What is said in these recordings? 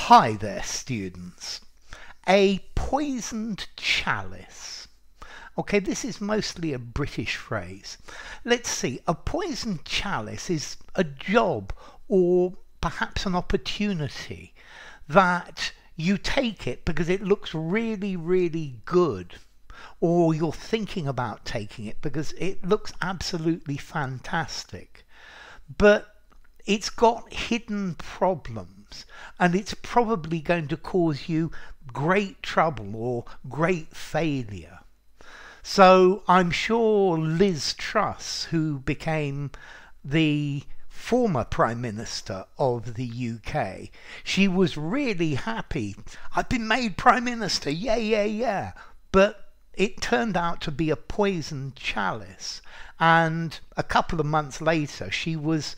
Hi there, students. A poisoned chalice. Okay, this is mostly a British phrase. Let's see, a poisoned chalice is a job or perhaps an opportunity that you take it because it looks really, really good, or you're thinking about taking it because it looks absolutely fantastic. But it's got hidden problems, and it's probably going to cause you great trouble or great failure. So I'm sure Liz Truss, who became the former Prime Minister of the UK, she was really happy. I've been made Prime Minister, yeah, yeah, yeah. But it turned out to be a poisoned chalice, and a couple of months later she was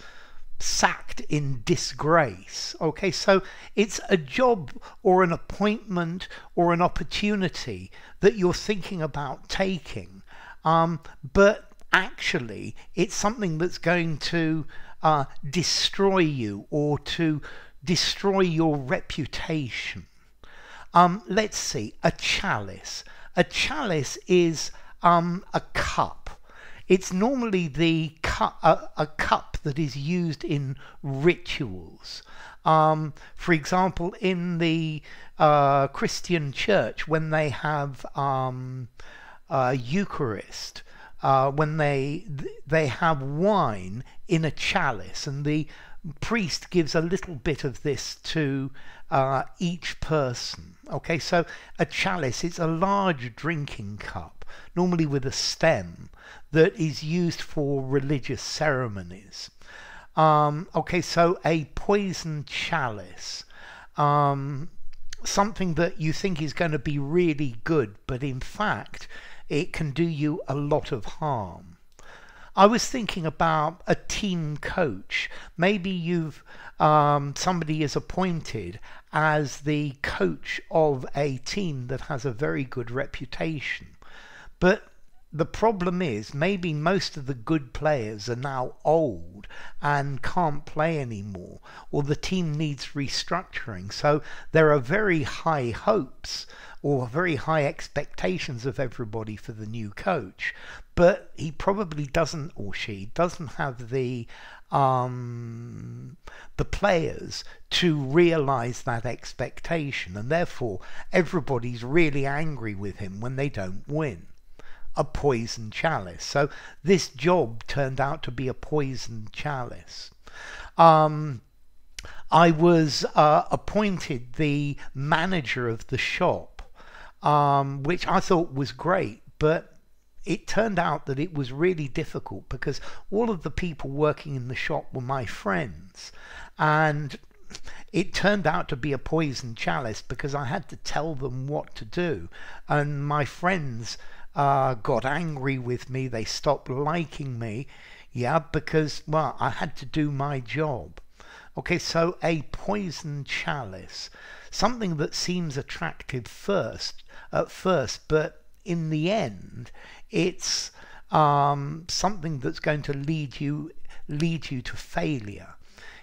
sacked in disgrace. Okay, so it's a job or an appointment or an opportunity that you're thinking about taking, but actually it's something that's going to destroy you or to destroy your reputation. Let's see, a chalice. A chalice is a cup. It's normally a cup that is used in rituals. For example, in the Christian church, when they have Eucharist, when they have wine in a chalice, and the priest gives a little bit of this to each person. Okay, so a chalice, it's a large drinking cup, normally with a stem, that is used for religious ceremonies. Okay, so a poisoned chalice, something that you think is going to be really good, but in fact it can do you a lot of harm. I was thinking about a team coach. Maybe you've somebody is appointed as the coach of a team that has a very good reputation, but the problem is maybe most of the good players are now old and can't play anymore, or the team needs restructuring. So there are very high hopes or very high expectations of everybody for the new coach, but he probably doesn't, or she doesn't have the players to realize that expectation, and therefore everybody's really angry with him when they don't win. A poisoned chalice. So this job turned out to be a poisoned chalice. I was appointed the manager of the shop, which I thought was great, but it turned out that it was really difficult because all of the people working in the shop were my friends, and it turned out to be a poisoned chalice because I had to tell them what to do, and my friends got angry with me. They stopped liking me, yeah, because, well, I had to do my job. Okay, so a poisoned chalice, something that seems attractive at first, but in the end it's something that's going to lead you to failure.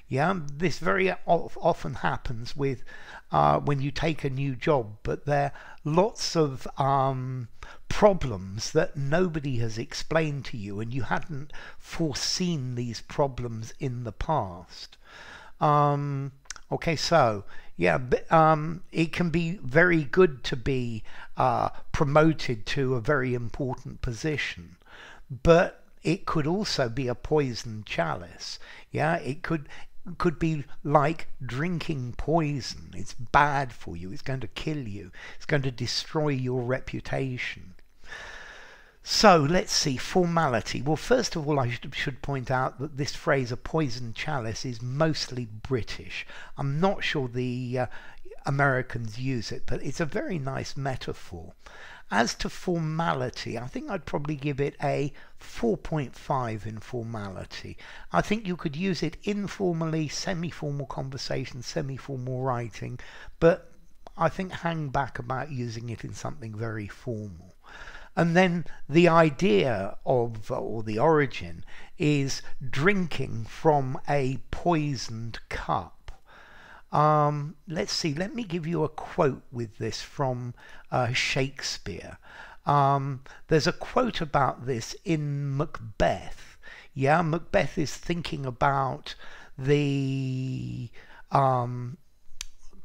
Yeah, this very often happens with when you take a new job, but there are lots of problems that nobody has explained to you, and you hadn't foreseen these problems in the past. Okay, so yeah, it can be very good to be promoted to a very important position, but it could also be a poisoned chalice. Yeah, it could be like drinking poison. It's bad for you. It's going to kill you. It's going to destroy your reputation. So let's see, formality. Well, first of all, I should point out that this phrase, a poisoned chalice, is mostly British. I'm not sure the Americans use it, but it's a very nice metaphor. As to formality, I think I'd probably give it a 4.5 in formality. I think you could use it informally, semi-formal conversation, semi-formal writing, but I think hang back about using it in something very formal. And then the idea of, or the origin, is drinking from a poisoned cup. Let's see, let me give you a quote with this from Shakespeare. There's a quote about this in Macbeth. Yeah, Macbeth is thinking about the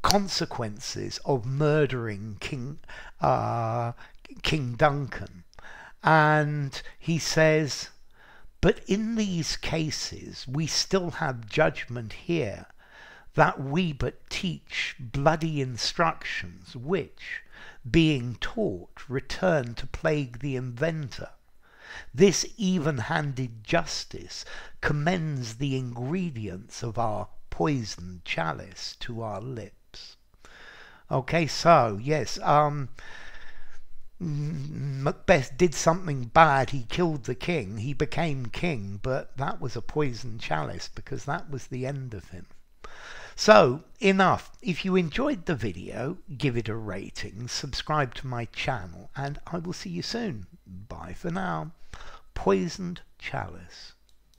consequences of murdering King Duncan. And he says, "But in these cases we still have judgment here, that we but teach bloody instructions, which, being taught, return to plague the inventor. This even-handed justice commends the ingredients of our poisoned chalice to our lips." Okay, so yes, Macbeth did something bad. He killed the king. He became king, but that was a poisoned chalice, because that was the end of him. So, enough. If you enjoyed the video, give it a rating, subscribe to my channel, and I will see you soon. Bye for now. Poisoned Chalice.